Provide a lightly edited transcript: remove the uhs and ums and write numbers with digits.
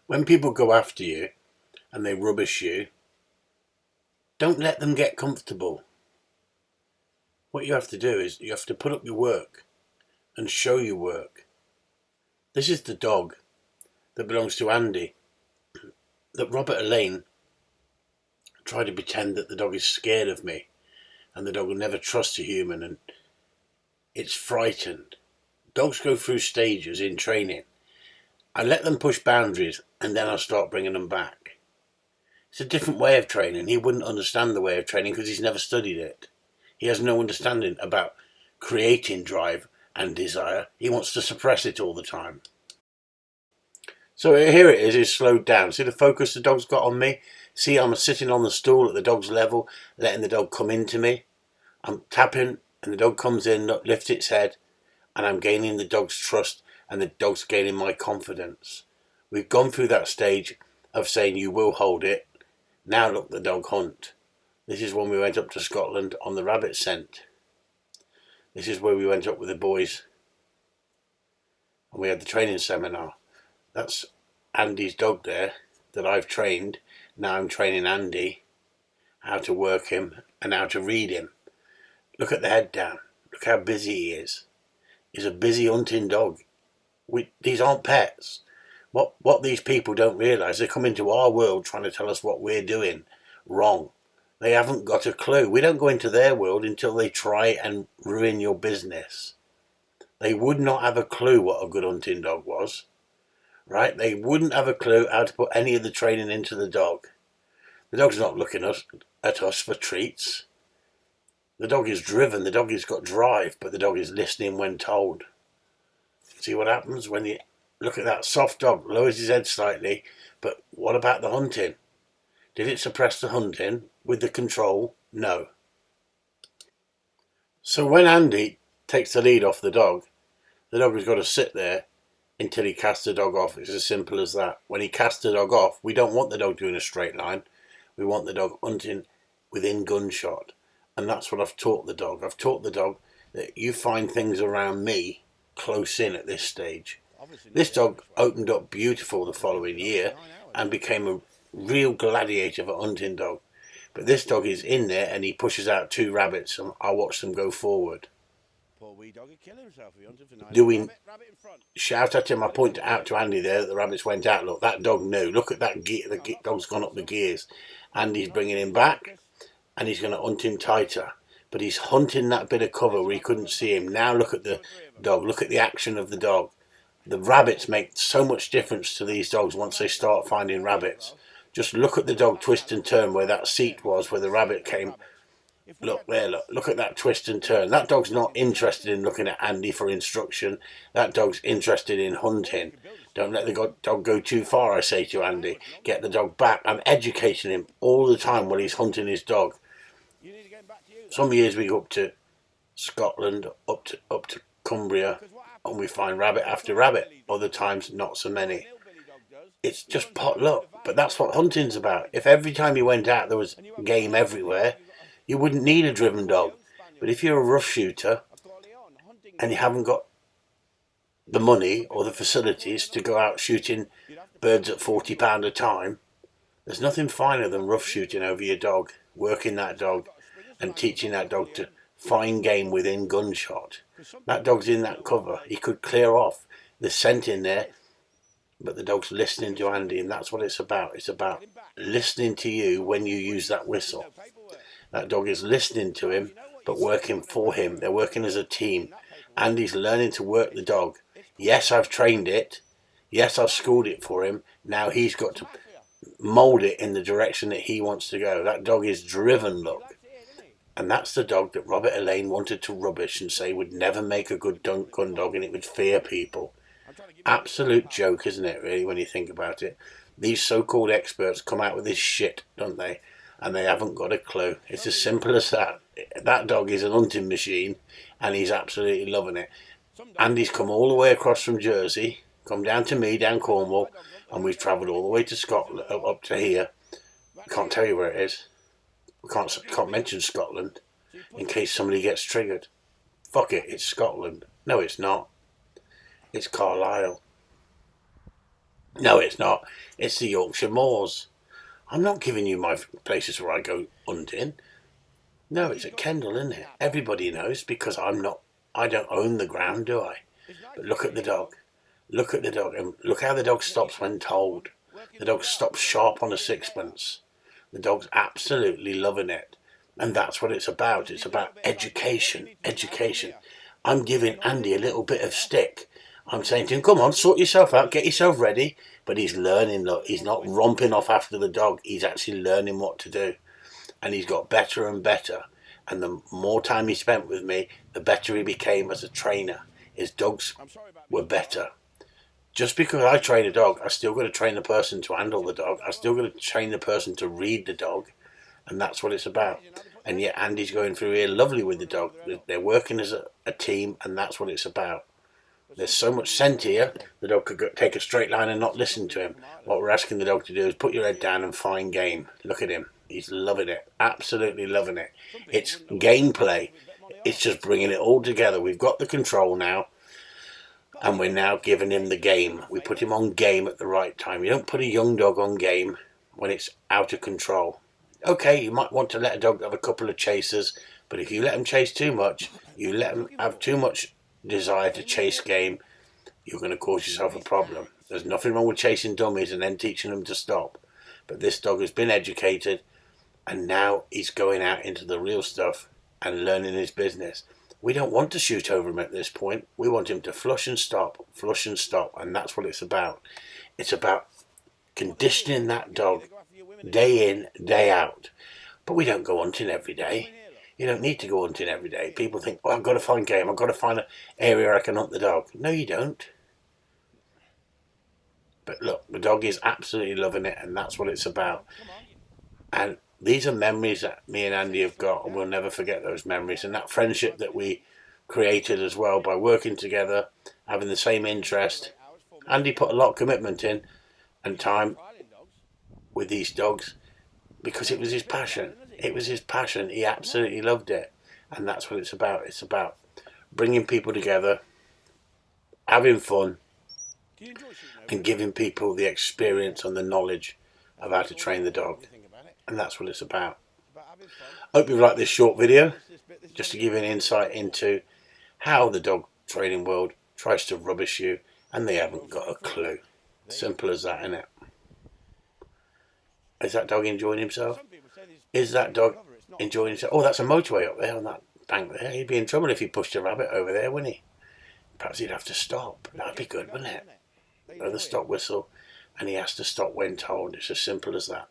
When people go after you and they rubbish you, don't let them get comfortable. What you have to do is you have to put up your work and show your work. This is the dog that belongs to Andy, that Robert Elaine tried to pretend that the dog is scared of me and the dog will never trust a human and it's frightened. Dogs go through stages in training. I let them push boundaries and then I start bringing them back. It's a different way of training. He wouldn't understand the way of training because he's never studied it. He has no understanding about creating drive and desire. He wants to suppress it all the time. So here it is slowed down. See the focus the dog's got on me? See, I'm sitting on the stool at the dog's level, letting the dog come into me. I'm tapping and the dog comes in, lifts its head, and I'm gaining the dog's trust and the dog's gaining my confidence. We've gone through that stage of saying you will hold it. Now look, the dog hunt. This is when we went up to Scotland on the rabbit scent. This is where we went up with the boys and we had the training seminar. That's Andy's dog there that I've trained. Now I'm training Andy how to work him and how to read him. Look at the head down. Look how busy he is. He's a busy hunting dog. These aren't pets. What these people don't realise, they come into our world trying to tell us what we're doing wrong. They haven't got a clue. We don't go into their world until they try and ruin your business. They would not have a clue what a good hunting dog was. Right? They wouldn't have a clue how to put any of the training into the dog. The dog's not looking at us for treats. The dog is driven. The dog has got drive, but the dog is listening when told. See what happens when you look at that soft dog, lowers his head slightly, but what about the hunting? Did it suppress the hunting with the control? No. So when Andy takes the lead off the dog has got to sit there until he casts the dog off. It's as simple as that. When he casts the dog off, we don't want the dog doing a straight line. We want the dog hunting within gunshot. And that's what I've taught the dog. I've taught the dog that you find things around me close in at this stage. This dog opened up beautiful the following year and became a real gladiator of a hunting dog. But this dog is in there and he pushes out 2 rabbits and I watch them go forward. Do we shout at him? I point out to Andy there that the rabbits went out. Look, that dog knew. Look at that gear. The dog's gone up the gears. Andy's bringing him back and he's going to hunt him tighter. But he's hunting that bit of cover where he couldn't see him. Now look at the dog. Look at the action of the dog. The rabbits make so much difference to these dogs once they start finding rabbits. Just look at the dog twist and turn where that seat was, where the rabbit came. Look there, look at that twist and turn. That dog's not interested in looking at Andy for instruction. That dog's interested in hunting. Don't let the dog go too far, I say to Andy. Get the dog back. I'm educating him all the time while he's hunting his dog. Some years we go up to Scotland, up to Cumbria, and we find rabbit after rabbit. Other times, not so many. It's just pot luck, but that's what hunting's about. If every time you went out there was game everywhere, you wouldn't need a driven dog. But if you're a rough shooter and you haven't got the money or the facilities to go out shooting birds at £40 a time, there's nothing finer than rough shooting over your dog, working that dog and teaching that dog to find game within gunshot. That dog's in that cover. He could clear off. There's scent in there, but the dog's listening to Andy, and that's what it's about. It's about listening to you when you use that whistle. That dog is listening to him, but working for him. They're working as a team. Andy's learning to work the dog. Yes, I've trained it. Yes, I've schooled it for him. Now he's got to mould it in the direction that he wants to go. That dog is driven, look. And that's the dog that Robert Elaine wanted to rubbish and say would never make a good gun dog and it would fear people. Absolute joke, isn't it, really, when you think about it? These so-called experts come out with this shit, don't they? And they haven't got a clue. It's as simple as that. That dog is an hunting machine and he's absolutely loving it. Andy's come all the way across from Jersey, come down to me, down Cornwall, and we've travelled all the way to Scotland, up to here. I can't tell you where it is. We can't mention Scotland in case somebody gets triggered. Fuck it, it's Scotland. No, it's not. It's Carlisle. No, it's not. It's the Yorkshire Moors. I'm not giving you my places where I go hunting. No, it's at Kendal, isn't it? Everybody knows because I don't own the ground, do I? But look at the dog. Look at the dog, and look how the dog stops when told. The dog stops sharp on a sixpence. The dog's absolutely loving it. And that's what it's about. It's about education. Education. I'm giving Andy a little bit of stick. I'm saying to him, come on, sort yourself out, get yourself ready. But he's learning, look, he's not romping off after the dog. He's actually learning what to do. And he's got better and better. And the more time he spent with me, the better he became as a trainer. His dogs were better. Just because I train a dog, I still got to train the person to handle the dog. I still got to train the person to read the dog. And that's what it's about. And yet Andy's going through here lovely with the dog. They're working as a team, and that's what it's about. There's so much scent here, the dog could take a straight line and not listen to him. What we're asking the dog to do is put your head down and find game. Look at him. He's loving it. Absolutely loving it. It's gameplay. It's just bringing it all together. We've got the control now, and we're now giving him the game. We put him on game at the right time. You don't put a young dog on game when it's out of control. Okay, you might want to let a dog have a couple of chasers, but if you let him chase too much, you let him have too much desire to chase game, you're going to cause yourself a problem. There's nothing wrong with chasing dummies and then teaching them to stop. But this dog has been educated, and now he's going out into the real stuff and learning his business. We don't want to shoot over him at this point. We want him to flush and stop, and that's what it's about. It's about conditioning that dog day in, day out. But we don't go hunting every day. You don't need to go hunting every day. People think, oh, I've got to find game. I've got to find an area I can hunt the dog. No, you don't. But look, the dog is absolutely loving it, and that's what it's about. And these are memories that me and Andy have got, and we'll never forget those memories. And that friendship that we created as well by working together, having the same interest. Andy put a lot of commitment in and time with these dogs because it was his passion. It was his passion. He absolutely loved it. And that's what it's about. It's about bringing people together, having fun, and giving people the experience and the knowledge of how to train the dog. And that's what it's about. Hope you've liked this short video, just to give you an insight into how the dog training world tries to rubbish you, and they haven't got a clue. Simple as that, isn't it? Is that dog enjoying himself? Is that dog enjoying himself? Oh, that's a motorway up there on that bank there. He'd be in trouble if he pushed a rabbit over there, wouldn't he? Perhaps he'd have to stop. That'd be good, wouldn't it? Blow the stop whistle, and he has to stop when told. It's as simple as that.